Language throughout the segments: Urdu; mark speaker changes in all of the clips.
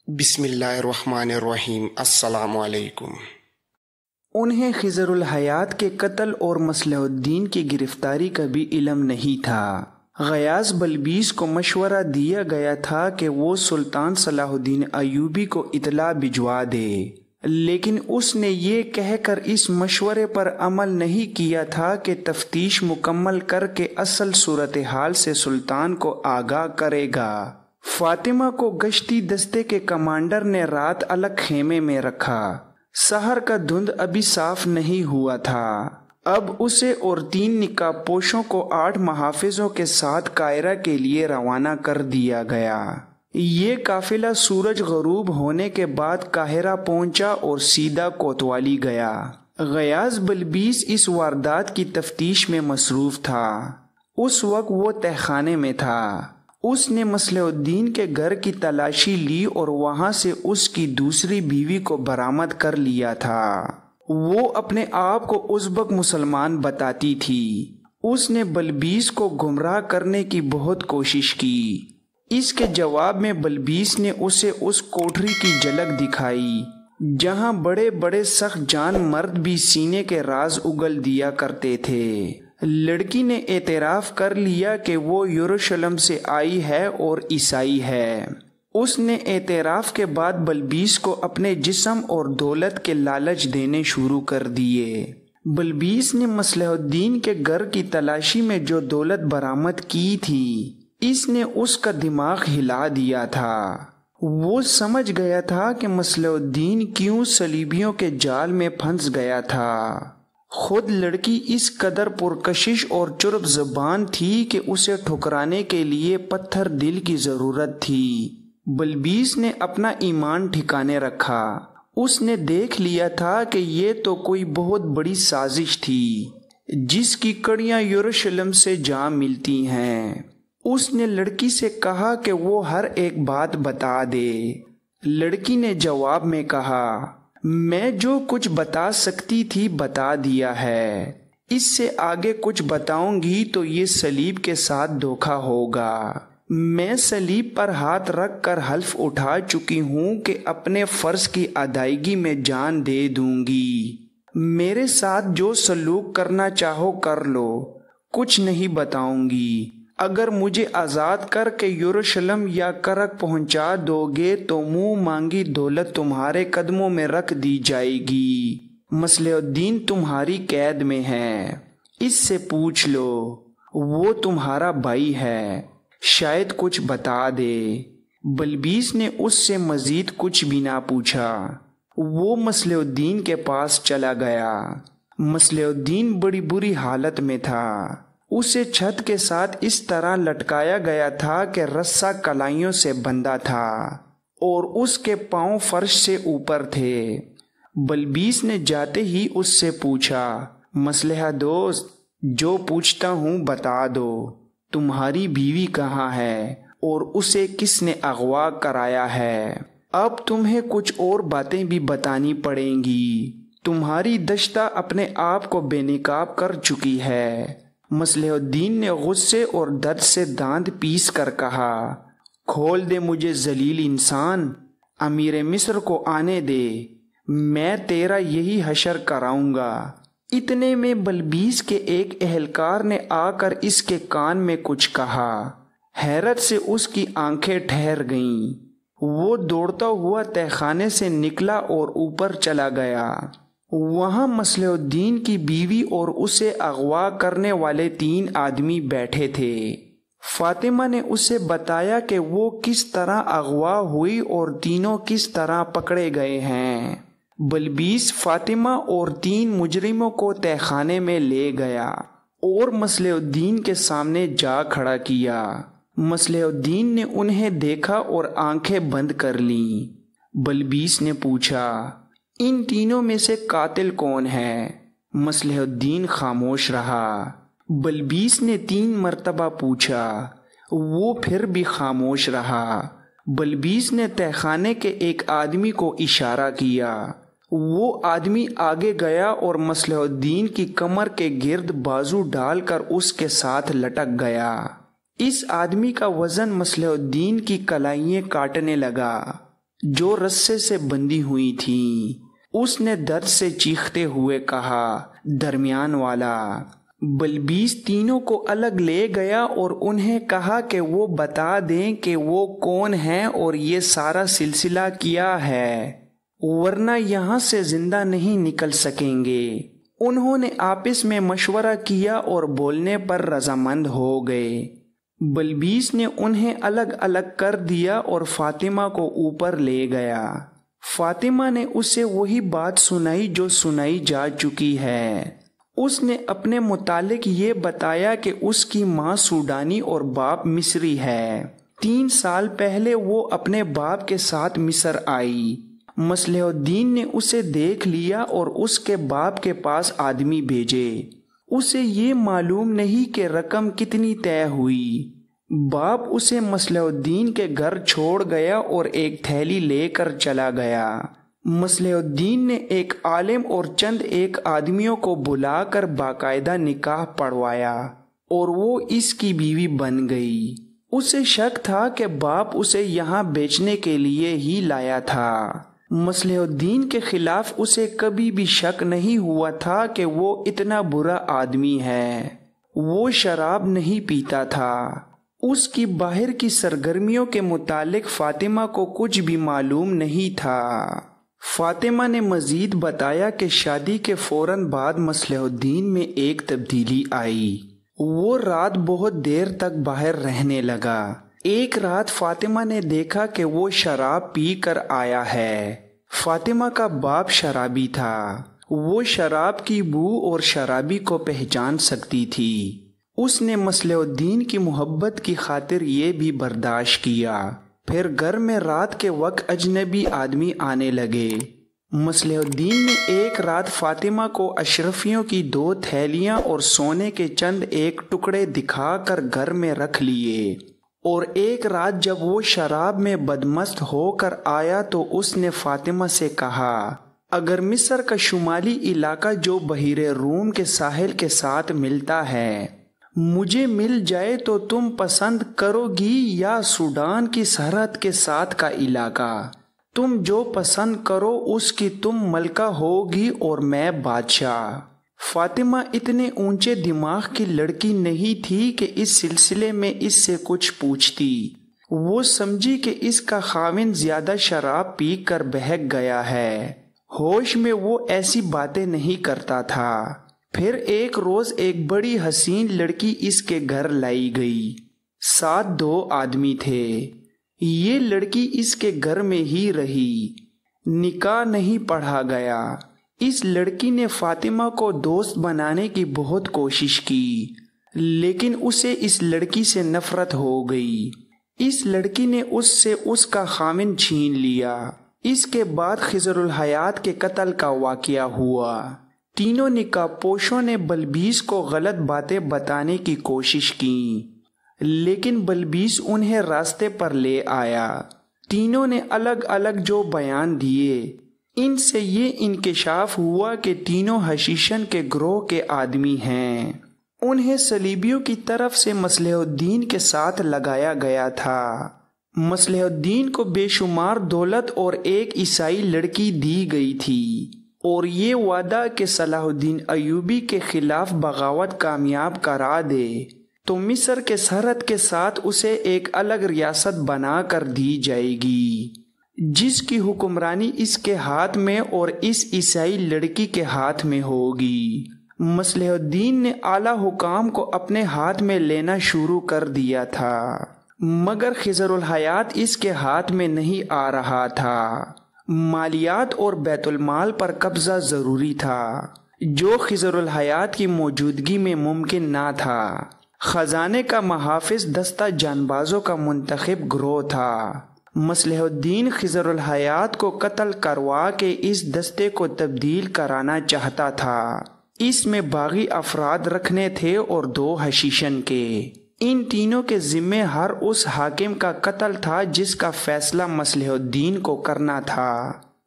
Speaker 1: بسم اللہ الرحمن الرحیم۔ السلام علیکم۔
Speaker 2: انہیں خضر الحیات کے قتل اور مصلح الدین کی گرفتاری کا بھی علم نہیں تھا۔ غیاث بلبیس کو مشورہ دیا گیا تھا کہ وہ سلطان صلاح الدین ایوبی کو اطلاع بھجوا دے، لیکن اس نے یہ کہہ کر اس مشورے پر عمل نہیں کیا تھا کہ تفتیش مکمل کر کے اصل صورتحال سے سلطان کو آگاہ کرے گا۔ فاطمہ کو گشتی دستے کے کمانڈر نے رات الگ خیمے میں رکھا۔ سحر کا دھند ابھی صاف نہیں ہوا تھا۔ اب اسے اور 3 نقاب پوشوں کو 8 محافظوں کے ساتھ قاہرہ کے لیے روانہ کر دیا گیا۔ یہ قافلہ سورج غروب ہونے کے بعد قاہرہ پہنچا اور سیدھا کوتوالی گیا۔ غیاث بلبیس اس واردات کی تفتیش میں مصروف تھا۔ اس وقت وہ تہخانے میں تھا۔ اس نے مصلح الدین کے گھر کی تلاشی لی اور وہاں سے اس کی دوسری بیوی کو برآمد کر لیا تھا۔ وہ اپنے آپ کو ازبک مسلمان بتاتی تھی۔ اس نے بلبیس کو گمراہ کرنے کی بہت کوشش کی۔ اس کے جواب میں بلبیس نے اسے اس کوٹھری کی جھلک دکھائی جہاں بڑے بڑے سخت جان مرد بھی سینے کے راز اگل دیا کرتے تھے۔ لڑکی نے اعتراف کر لیا کہ وہ یروشلم سے آئی ہے اور عیسائی ہے۔ اس نے اعتراف کے بعد بلبیس کو اپنے جسم اور دولت کے لالچ دینے شروع کر دیے۔ بلبیس نے مصلح الدین کے گھر کی تلاشی میں جو دولت برآمد کی تھی، اس نے اس کا دماغ ہلا دیا تھا۔ وہ سمجھ گیا تھا کہ مصلح الدین کیوں صلیبیوں کے جال میں پھنس گیا تھا۔ خود لڑکی اس قدر پرکشش اور چرب زبان تھی کہ اسے ٹھکرانے کے لیے پتھر دل کی ضرورت تھی۔ بلبیس نے اپنا ایمان ٹھکانے رکھا۔ اس نے دیکھ لیا تھا کہ یہ تو کوئی بہت بڑی سازش تھی جس کی کڑیاں یروشلم سے جا ملتی ہیں۔ اس نے لڑکی سے کہا کہ وہ ہر ایک بات بتا دے۔ لڑکی نے جواب میں کہا، میں جو کچھ بتا سکتی تھی بتا دیا ہے۔ اس سے آگے کچھ بتاؤں گی تو یہ صلیب کے ساتھ دھوکا ہوگا۔ میں صلیب پر ہاتھ رکھ کر حلف اٹھا چکی ہوں کہ اپنے فرض کی ادائیگی میں جان دے دوں گی۔ میرے ساتھ جو سلوک کرنا چاہو کر لو، کچھ نہیں بتاؤں گی۔ اگر مجھے آزاد کر کے یروشلم یا کرک پہنچا دو گے تو منہ مانگی دولت تمہارے قدموں میں رکھ دی جائے گی۔ مصلح الدین تمہاری قید میں ہے، اس سے پوچھ لو، وہ تمہارا بھائی ہے، شاید کچھ بتا دے۔ بلبیس نے اس سے مزید کچھ بھی نہ پوچھا۔ وہ مصلح الدین کے پاس چلا گیا۔ مصلح الدین بڑی بری حالت میں تھا۔ اسے چھت کے ساتھ اس طرح لٹکایا گیا تھا کہ رسہ کلائیوں سے بندھا تھا اور اس کے پاؤں فرش سے اوپر تھے۔ بلبیس نے جاتے ہی اس سے پوچھا، مصلحہ دوست، جو پوچھتا ہوں بتا دو، تمہاری بیوی کہاں ہے اور اسے کس نے اغوا کرایا ہے؟ اب تمہیں کچھ اور باتیں بھی بتانی پڑیں گی۔ تمہاری دشتہ اپنے آپ کو بے نقاب کر چکی ہے۔ مصلح الدین نے غصے اور درد سے دانت پیس کر کہا، کھول دے مجھے ذلیل انسان، امیر مصر کو آنے دے، میں تیرا یہی حشر کراؤں گا۔ اتنے میں بلبیس کے ایک اہلکار نے آ کر اس کے کان میں کچھ کہا۔ حیرت سے اس کی آنکھیں ٹھہر گئیں۔ وہ دوڑتا ہوا تہخانے سے نکلا اور اوپر چلا گیا۔ وہاں مصلح الدین کی بیوی اور اسے اغوا کرنے والے 3 آدمی بیٹھے تھے۔ فاطمہ نے اسے بتایا کہ وہ کس طرح اغوا ہوئی اور تینوں کس طرح پکڑے گئے ہیں۔ بلبیس فاطمہ اور 3 مجرموں کو تہخانے میں لے گیا اور مصلح الدین کے سامنے جا کھڑا کیا۔ مصلح الدین نے انہیں دیکھا اور آنکھیں بند کر لیں۔ بلبیس نے پوچھا، ان تینوں میں سے قاتل کون ہے؟ مصلح الدین خاموش رہا۔ بلبیس نے 3 مرتبہ پوچھا، وہ پھر بھی خاموش رہا۔ بلبیس نے تہخانے کے ایک آدمی کو اشارہ کیا۔ وہ آدمی آگے گیا اور مصلح الدین کی کمر کے گرد بازو ڈال کر اس کے ساتھ لٹک گیا۔ اس آدمی کا وزن مصلح الدین کی کلائیاں کاٹنے لگا۔ جو رسے سے بندھی ہوئی تھیں۔ اس نے درد سے چیختے ہوئے کہا، درمیان والا۔ بلبیس تینوں کو الگ لے گیا اور انہیں کہا کہ وہ بتا دیں کہ وہ کون ہیں اور یہ سارا سلسلہ کیا ہے، ورنہ یہاں سے زندہ نہیں نکل سکیں گے۔ انہوں نے آپس میں مشورہ کیا اور بولنے پر رضامند ہو گئے۔ بلبیس نے انہیں الگ الگ کر دیا اور فاطمہ کو اوپر لے گیا۔ فاطمہ نے اسے وہی بات سنائی جو سنائی جا چکی ہے۔ اس نے اپنے متعلق یہ بتایا کہ اس کی ماں سوڈانی اور باپ مصری ہے۔ 3 سال پہلے وہ اپنے باپ کے ساتھ مصر آئی۔ مصلح الدین نے اسے دیکھ لیا اور اس کے باپ کے پاس آدمی بھیجے۔ اسے یہ معلوم نہیں کہ رقم کتنی طے ہوئی۔ باپ اسے مصلح الدین کے گھر چھوڑ گیا اور ایک تھیلی لے کر چلا گیا۔ مصلح الدین نے ایک عالم اور چند ایک آدمیوں کو بلا کر باقاعدہ نکاح پڑھوایا اور وہ اس کی بیوی بن گئی۔ اسے شک تھا کہ باپ اسے یہاں بیچنے کے لیے ہی لایا تھا۔ مصلح الدین کے خلاف اسے کبھی بھی شک نہیں ہوا تھا کہ وہ اتنا برا آدمی ہے۔ وہ شراب نہیں پیتا تھا۔ اس کی باہر کی سرگرمیوں کے متعلق فاطمہ کو کچھ بھی معلوم نہیں تھا۔ فاطمہ نے مزید بتایا کہ شادی کے فوراً بعد مصلح الدین میں ایک تبدیلی آئی۔ وہ رات بہت دیر تک باہر رہنے لگا۔ ایک رات فاطمہ نے دیکھا کہ وہ شراب پی کر آیا ہے۔ فاطمہ کا باپ شرابی تھا۔ وہ شراب کی بو اور شرابی کو پہچان سکتی تھی۔ اس نے مصلح الدین کی محبت کی خاطر یہ بھی برداشت کیا۔ پھر گھر میں رات کے وقت اجنبی آدمی آنے لگے۔ مصلح الدین نے ایک رات فاطمہ کو اشرفیوں کی 2 تھیلیاں اور سونے کے چند ایک ٹکڑے دکھا کر گھر میں رکھ لیے، اور ایک رات جب وہ شراب میں بدمست ہو کر آیا تو اس نے فاطمہ سے کہا، اگر مصر کا شمالی علاقہ جو بحیرہ روم کے ساحل کے ساتھ ملتا ہے مجھے مل جائے تو تم پسند کرو گی، یا سوڈان کی سرحد کے ساتھ کا علاقہ؟ تم جو پسند کرو اس کی تم ملکہ ہوگی اور میں بادشاہ۔ فاطمہ اتنے اونچے دماغ کی لڑکی نہیں تھی کہ اس سلسلے میں اس سے کچھ پوچھتی۔ وہ سمجھی کہ اس کا خاوند زیادہ شراب پی کر بہک گیا ہے۔ ہوش میں وہ ایسی باتیں نہیں کرتا تھا۔ پھر ایک روز ایک بڑی حسین لڑکی اس کے گھر لائی گئی۔ ساتھ 2 آدمی تھے۔ یہ لڑکی اس کے گھر میں ہی رہی۔ نکاح نہیں پڑھا گیا۔ اس لڑکی نے فاطمہ کو دوست بنانے کی بہت کوشش کی، لیکن اسے اس لڑکی سے نفرت ہو گئی۔ اس لڑکی نے اس سے اس کا خاوند چھین لیا۔ اس کے بعد خضر الحیات کے قتل کا واقعہ ہوا۔ تینوں نکاح پوشوں نے بلبیس کو غلط باتیں بتانے کی کوشش کی، لیکن بلبیس انہیں راستے پر لے آیا۔ تینوں نے الگ الگ جو بیان دیے، ان سے یہ انکشاف ہوا کہ تینوں حشیشن کے گروہ کے آدمی ہیں۔ انہیں صلیبیوں کی طرف سے مصلح الدین کے ساتھ لگایا گیا تھا۔ مصلح الدین کو بے شمار دولت اور ایک عیسائی لڑکی دی گئی تھی، اور یہ وعدہ کہ صلاح الدین ایوبی کے خلاف بغاوت کامیاب کرا دے تو مصر کے سرحد کے ساتھ اسے ایک الگ ریاست بنا کر دی جائے گی، جس کی حکمرانی اس کے ہاتھ میں اور اس عیسائی لڑکی کے ہاتھ میں ہوگی۔ مصلح الدین نے اعلیٰ حکام کو اپنے ہاتھ میں لینا شروع کر دیا تھا، مگر خضر الحیات اس کے ہاتھ میں نہیں آ رہا تھا۔ مالیات اور بیت المال پر قبضہ ضروری تھا، جو خضر الحیات کی موجودگی میں ممکن نہ تھا۔ خزانے کا محافظ دستہ جانبازوں کا منتخب گروہ تھا۔ مصلح الدین خضر الحیات کو قتل کروا کے اس دستے کو تبدیل کرانا چاہتا تھا۔ اس میں باغی افراد رکھنے تھے اور 2 حشیشن کے۔ ان تینوں کے ذمے ہر اس حاکم کا قتل تھا جس کا فیصلہ مصلح الدین کو کرنا تھا۔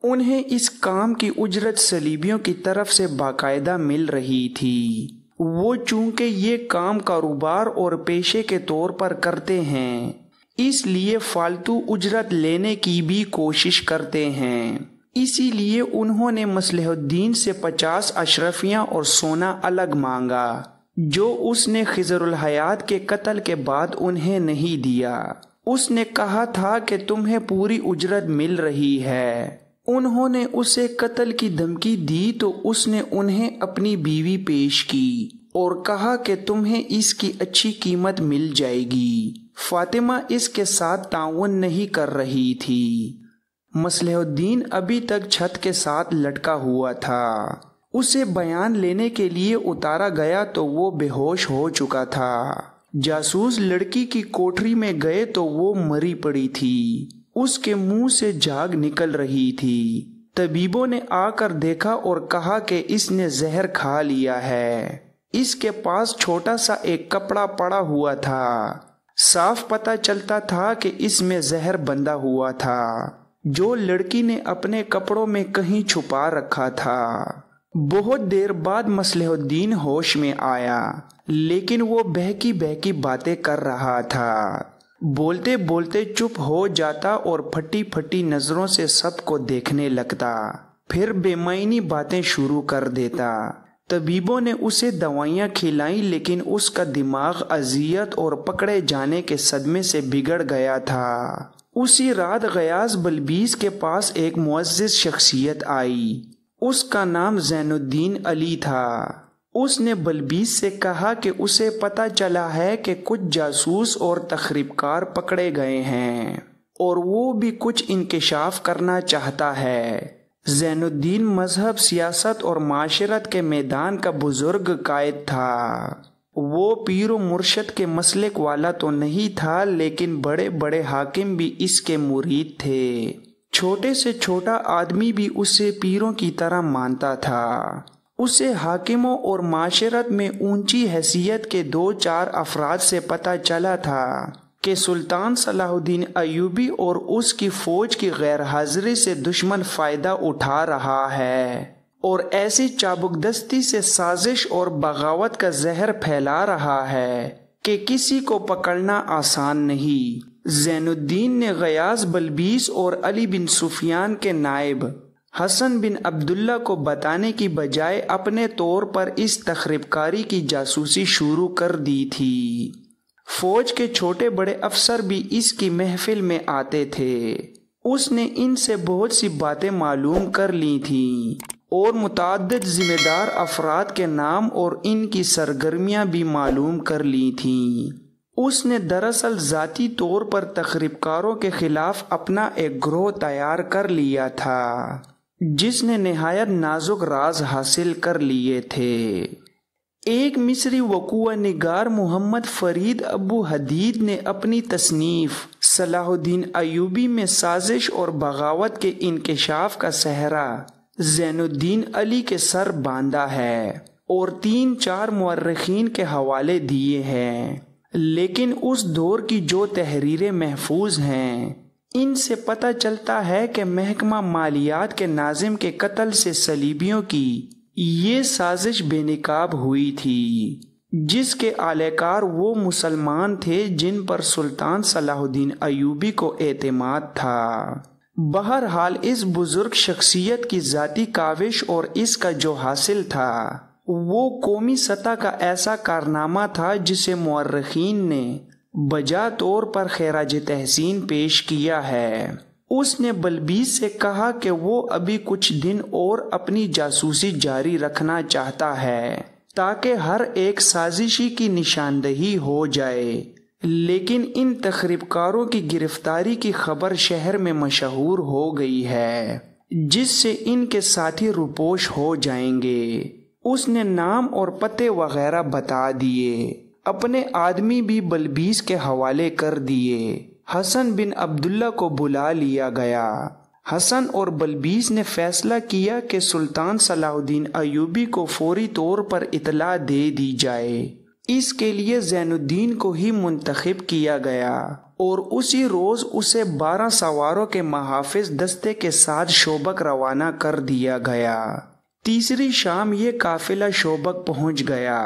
Speaker 2: انہیں اس کام کی اجرت صلیبیوں کی طرف سے باقاعدہ مل رہی تھی۔ وہ چونکہ یہ کام کاروبار اور پیشے کے طور پر کرتے ہیں، اس لیے فالتو اجرت لینے کی بھی کوشش کرتے ہیں۔ اسی لیے انہوں نے مصلح الدین سے 50 اشرفیاں اور سونا الگ مانگا جو اس نے خضر الحیات کے قتل کے بعد انہیں نہیں دیا۔ اس نے کہا تھا کہ تمہیں پوری اجرت مل رہی ہے۔ انہوں نے اسے قتل کی دھمکی دی تو اس نے انہیں اپنی بیوی پیش کی اور کہا کہ تمہیں اس کی اچھی قیمت مل جائے گی۔ فاطمہ اس کے ساتھ تعاون نہیں کر رہی تھی۔ مصلح الدین ابھی تک چھت کے ساتھ لٹکا ہوا تھا۔ اسے بیان لینے کے لیے اتارا گیا تو وہ بے ہوش ہو چکا تھا۔ جاسوس لڑکی کی کوٹری میں گئے تو وہ مری پڑی تھی، اس کے منہ سے جھاگ نکل رہی تھی۔ طبیبوں نے آ کر دیکھا اور کہا کہ اس نے زہر کھا لیا ہے۔ اس کے پاس چھوٹا سا ایک کپڑا پڑا ہوا تھا، صاف پتہ چلتا تھا کہ اس میں زہر بندھا ہوا تھا جو لڑکی نے اپنے کپڑوں میں کہیں چھپا رکھا تھا۔ بہت دیر بعد مصلح الدین ہوش میں آیا، لیکن وہ بہکی بہکی باتیں کر رہا تھا۔ بولتے بولتے چپ ہو جاتا اور پھٹی پھٹی نظروں سے سب کو دیکھنے لگتا، پھر بے معنی باتیں شروع کر دیتا۔ طبیبوں نے اسے دوائیاں کھلائیں لیکن اس کا دماغ اذیت اور پکڑے جانے کے صدمے سے بگڑ گیا تھا۔ اسی رات غیاث بلبیس کے پاس ایک معزز شخصیت آئی۔ اس کا نام زین الدین علی تھا۔ اس نے بلبیس سے کہا کہ اسے پتہ چلا ہے کہ کچھ جاسوس اور تخریب کار پکڑے گئے ہیں اور وہ بھی کچھ انکشاف کرنا چاہتا ہے۔ زین الدین مذہب، سیاست اور معاشرت کے میدان کا بزرگ قائد تھا۔ وہ پیر و مرشد کے مسلک والا تو نہیں تھا، لیکن بڑے بڑے حاکم بھی اس کے مرید تھے۔ چھوٹے سے چھوٹا آدمی بھی اسے پیروں کی طرح مانتا تھا۔ اسے حاکموں اور معاشرت میں اونچی حیثیت کے 2-4 افراد سے پتہ چلا تھا کہ سلطان صلاح الدین ایوبی اور اس کی فوج کی غیر حاضری سے دشمن فائدہ اٹھا رہا ہے اور ایسی چابک دستی سے سازش اور بغاوت کا زہر پھیلا رہا ہے کہ کسی کو پکڑنا آسان نہیں۔ زین الدین نے غیاث بلبیس اور علی بن سفیان کے نائب حسن بن عبداللہ کو بتانے کی بجائے اپنے طور پر اس تخریب کاری کی جاسوسی شروع کر دی تھی۔ فوج کے چھوٹے بڑے افسر بھی اس کی محفل میں آتے تھے۔ اس نے ان سے بہت سی باتیں معلوم کر لی تھیں اور متعدد ذمہ دار افراد کے نام اور ان کی سرگرمیاں بھی معلوم کر لی تھیں۔ اس نے دراصل ذاتی طور پر تخریب کاروں کے خلاف اپنا ایک گروہ تیار کر لیا تھا جس نے نہایت نازک راز حاصل کر لیے تھے۔ ایک مصری وقوع نگار محمد فرید ابو حدید نے اپنی تصنیف صلاح الدین ایوبی میں سازش اور بغاوت کے انکشاف کا صحرا زین الدین علی کے سر باندھا ہے اور 3-4 مورخین کے حوالے دیے ہیں، لیکن اس دور کی جو تحریریں محفوظ ہیں ان سے پتہ چلتا ہے کہ محکمہ مالیات کے ناظم کے قتل سے صلیبیوں کی یہ سازش بے نقاب ہوئی تھی، جس کے اہلکار وہ مسلمان تھے جن پر سلطان صلاح الدین ایوبی کو اعتماد تھا۔ بہرحال اس بزرگ شخصیت کی ذاتی کاوش اور اس کا جو حاصل تھا وہ قومی سطح کا ایسا کارنامہ تھا جسے مورخین نے بجا طور پر خراج تحسین پیش کیا ہے۔ اس نے بلبیس سے کہا کہ وہ ابھی کچھ دن اور اپنی جاسوسی جاری رکھنا چاہتا ہے تاکہ ہر ایک سازشی کی نشاندہی ہو جائے، لیکن ان تخریب کاروں کی گرفتاری کی خبر شہر میں مشہور ہو گئی ہے جس سے ان کے ساتھی روپوش ہو جائیں گے۔ اس نے نام اور پتے وغیرہ بتا دیے، اپنے آدمی بھی بلبیس کے حوالے کر دیے۔ حسن بن عبداللہ کو بلا لیا گیا۔ حسن اور بلبیس نے فیصلہ کیا کہ سلطان صلاح الدین ایوبی کو فوری طور پر اطلاع دے دی جائے۔ اس کے لیے زین الدین کو ہی منتخب کیا گیا اور اسی روز اسے 12 سواروں کے محافظ دستے کے ساتھ شوبک روانہ کر دیا گیا۔ تیسری شام یہ قافلہ شوبک پہنچ گیا۔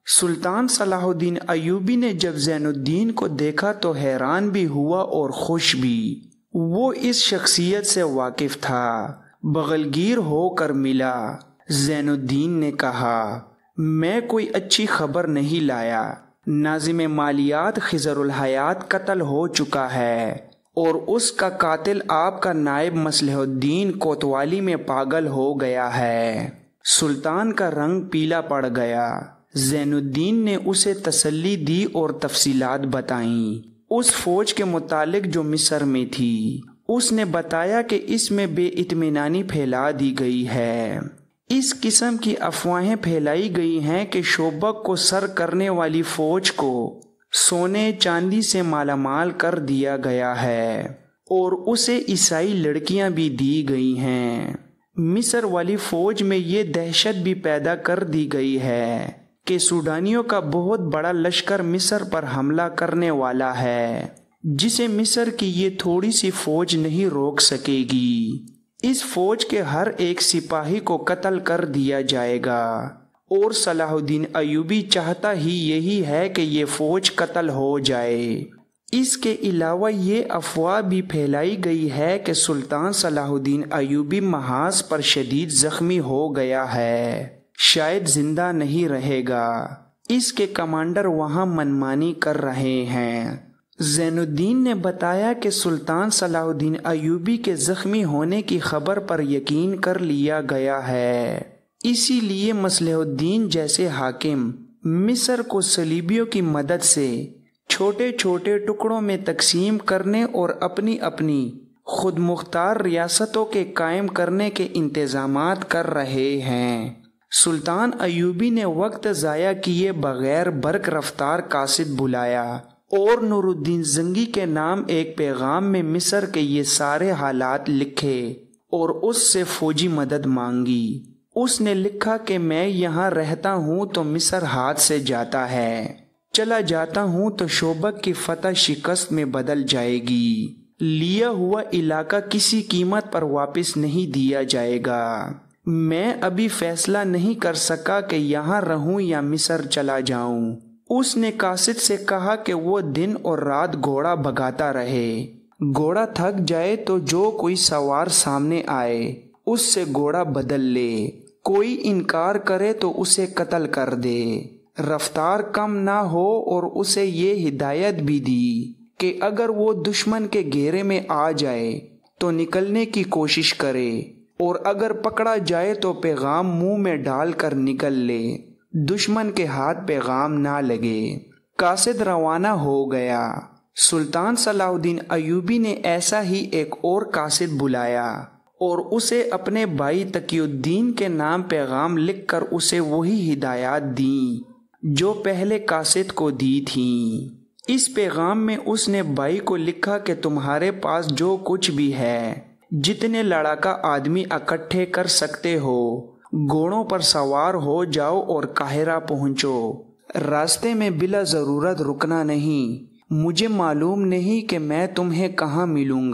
Speaker 2: سلطان صلاح الدین ایوبی نے جب زین الدین کو دیکھا تو حیران بھی ہوا اور خوش بھی۔ وہ اس شخصیت سے واقف تھا، بغلگیر ہو کر ملا۔ زین الدین نے کہا، میں کوئی اچھی خبر نہیں لایا، ناظم مالیات خضر الحیات قتل ہو چکا ہے اور اس کا قاتل آپ کا نائب مصلح الدین کوتوالی میں پاگل ہو گیا ہے۔ سلطان کا رنگ پیلا پڑ گیا۔ زین الدین نے اسے تسلی دی اور تفصیلات بتائیں اس فوج کے متعلق جو مصر میں تھی۔ اس نے بتایا کہ اس میں بے اطمینانی پھیلا دی گئی ہے۔ اس قسم کی افواہیں پھیلائی گئی ہیں کہ شوبک کو سر کرنے والی فوج کو سونے چاندی سے مالا مال کر دیا گیا ہے اور اسے عیسائی لڑکیاں بھی دی گئی ہیں۔ مصر والی فوج میں یہ دہشت بھی پیدا کر دی گئی ہے کہ سوڈانیوں کا بہت بڑا لشکر مصر پر حملہ کرنے والا ہے، جسے مصر کی یہ تھوڑی سی فوج نہیں روک سکے گی۔ اس فوج کے ہر ایک سپاہی کو قتل کر دیا جائے گا اور صلاح الدین ایوبی چاہتا ہی یہی ہے کہ یہ فوج قتل ہو جائے۔ اس کے علاوہ یہ افواہ بھی پھیلائی گئی ہے کہ سلطان صلاح الدین ایوبی محاذ پر شدید زخمی ہو گیا ہے، شاید زندہ نہیں رہے گا۔ اس کے کمانڈر وہاں منمانی کر رہے ہیں۔ زین الدین نے بتایا کہ سلطان صلاح الدین ایوبی کے زخمی ہونے کی خبر پر یقین کر لیا گیا ہے، اسی لیے مصلح الدین جیسے حاکم مصر کو صلیبیوں کی مدد سے چھوٹے چھوٹے ٹکڑوں میں تقسیم کرنے اور اپنی اپنی خود مختار ریاستوں کے قائم کرنے کے انتظامات کر رہے ہیں۔ سلطان ایوبی نے وقت ضائع کیے بغیر برق رفتار قاصد بلایا اور نور الدین زنگی کے نام ایک پیغام میں مصر کے یہ سارے حالات لکھے اور اس سے فوجی مدد مانگی۔ اس نے لکھا کہ میں یہاں رہتا ہوں تو مصر ہاتھ سے جاتا ہے، چلا جاتا ہوں تو شوبک کی فتح شکست میں بدل جائے گی، لیا ہوا علاقہ کسی قیمت پر واپس نہیں دیا جائے گا۔ میں ابھی فیصلہ نہیں کر سکا کہ یہاں رہوں یا مصر چلا جاؤں۔ اس نے قاصد سے کہا کہ وہ دن اور رات گھوڑا بھگاتا رہے، گھوڑا تھک جائے تو جو کوئی سوار سامنے آئے اس سے گھوڑا بدل لے، کوئی انکار کرے تو اسے قتل کر دے، رفتار کم نہ ہو، اور اسے یہ ہدایت بھی دی کہ اگر وہ دشمن کے گھیرے میں آ جائے تو نکلنے کی کوشش کرے اور اگر پکڑا جائے تو پیغام منہ میں ڈال کر نکل لے، دشمن کے ہاتھ پیغام نہ لگے۔ قاصد روانہ ہو گیا۔ سلطان صلاح الدین ایوبی نے ایسا ہی ایک اور قاصد بلایا اور اسے اپنے بھائی تقی الدین کے نام پیغام لکھ کر اسے وہی ہدایات دیں جو پہلے قاصد کو دی تھیں۔ اس پیغام میں اس نے بھائی کو لکھا کہ تمہارے پاس جو کچھ بھی ہے، جتنے لڑاکا آدمی اکٹھے کر سکتے ہو، گھوڑوں پر سوار ہو جاؤ اور قاہرہ پہنچو۔ راستے میں بلا ضرورت رکنا نہیں۔ مجھے معلوم نہیں کہ میں تمہیں کہاں ملوں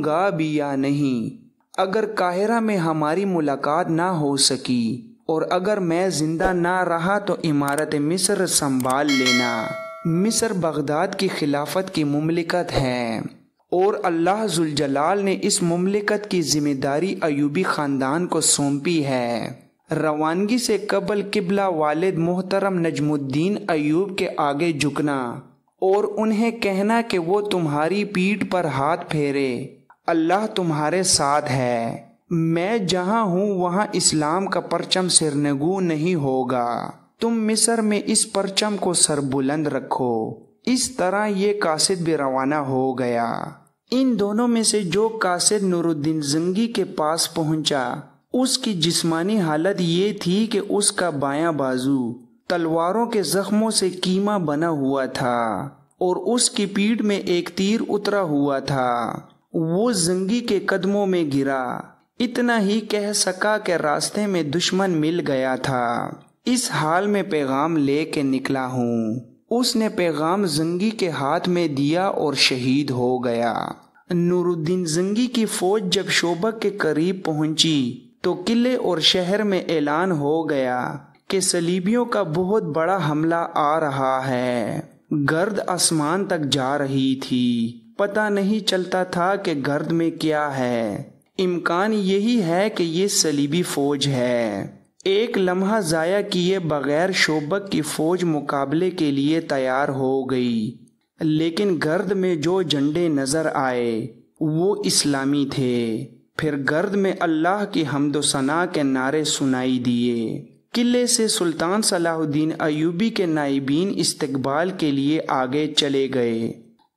Speaker 2: گا بھی یا نہیں۔ اگر قاہرہ میں ہماری ملاقات نہ ہو سکی اور اگر میں زندہ نہ رہا تو عمارت مصر سنبھال لینا۔ مصر بغداد کی خلافت کی مملکت ہے اور اللہ ذوالجلال نے اس مملکت کی ذمہ داری ایوبی خاندان کو سونپی ہے۔ روانگی سے قبل قبلہ والد محترم نجم الدین ایوب کے آگے جھکنا اور انہیں کہنا کہ وہ تمہاری پیٹھ پر ہاتھ پھیرے، اللہ تمہارے ساتھ ہے۔ میں جہاں ہوں وہاں اسلام کا پرچم سرنگوں نہیں ہوگا، تم مصر میں اس پرچم کو سربلند رکھو۔ اس طرح یہ قاصد بھی روانہ ہو گیا۔ ان دونوں میں سے جو قاصد نور الدین زنگی کے پاس پہنچا، اس کی جسمانی حالت یہ تھی کہ اس کا بایاں بازو تلواروں کے زخموں سے کیما بنا ہوا تھا اور اس کی پیٹھ میں ایک تیر اترا ہوا تھا۔ وہ زنگی کے قدموں میں گرا، اتنا ہی کہہ سکا کہ راستے میں دشمن مل گیا تھا، اس حال میں پیغام لے کے نکلا ہوں۔ اس نے پیغام زنگی کے ہاتھ میں دیا اور شہید ہو گیا۔ نور الدین زنگی کی فوج جب شوبک کے قریب پہنچی تو قلعے اور شہر میں اعلان ہو گیا کہ صلیبیوں کا بہت بڑا حملہ آ رہا ہے۔ گرد آسمان تک جا رہی تھی، پتہ نہیں چلتا تھا کہ گرد میں کیا ہے۔ امکان یہی ہے کہ یہ صلیبی فوج ہے۔ ایک لمحہ ضائع کیے بغیر شوبک کی فوج مقابلے کے لیے تیار ہو گئی، لیکن گرد میں جو جھنڈے نظر آئے وہ اسلامی تھے۔ پھر گرد میں اللہ کی حمد و ثنا کے نعرے سنائی دیے۔ قلعے سے سلطان صلاح الدین ایوبی کے نائبین استقبال کے لیے آگے چلے گئے۔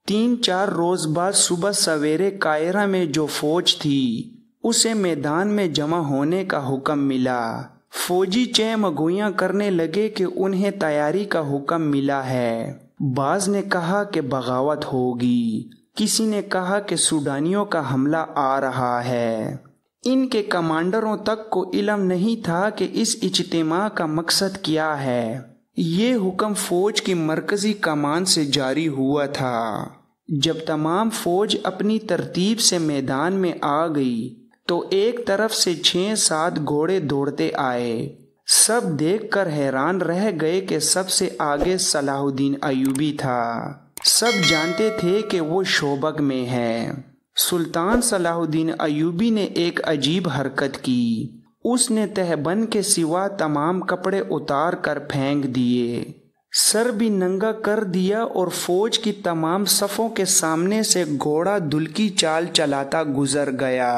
Speaker 2: 3-4 روز بعد صبح سویرے قاہرہ میں جو فوج تھی اسے میدان میں جمع ہونے کا حکم ملا۔ فوجی چہمگوئیاں کرنے لگے کہ انہیں تیاری کا حکم ملا ہے۔ بعض نے کہا کہ بغاوت ہوگی، کسی نے کہا کہ سوڈانیوں کا حملہ آ رہا ہے۔ ان کے کمانڈروں تک کو علم نہیں تھا کہ اس اجتماع کا مقصد کیا ہے۔ یہ حکم فوج کی مرکزی کمان سے جاری ہوا تھا۔ جب تمام فوج اپنی ترتیب سے میدان میں آ گئی تو ایک طرف سے 6-7 گھوڑے دوڑتے آئے۔ سب دیکھ کر حیران رہ گئے کہ سب سے آگے صلاح الدین ایوبی تھا۔ سب جانتے تھے کہ وہ شوبک میں ہے۔ سلطان صلاح الدین ایوبی نے ایک عجیب حرکت کی۔ اس نے تہبند کے سوا تمام کپڑے اتار کر پھینک دیے، سر بھی ننگا کر دیا اور فوج کی تمام صفوں کے سامنے سے گھوڑا دل کی چال چلاتا گزر گیا۔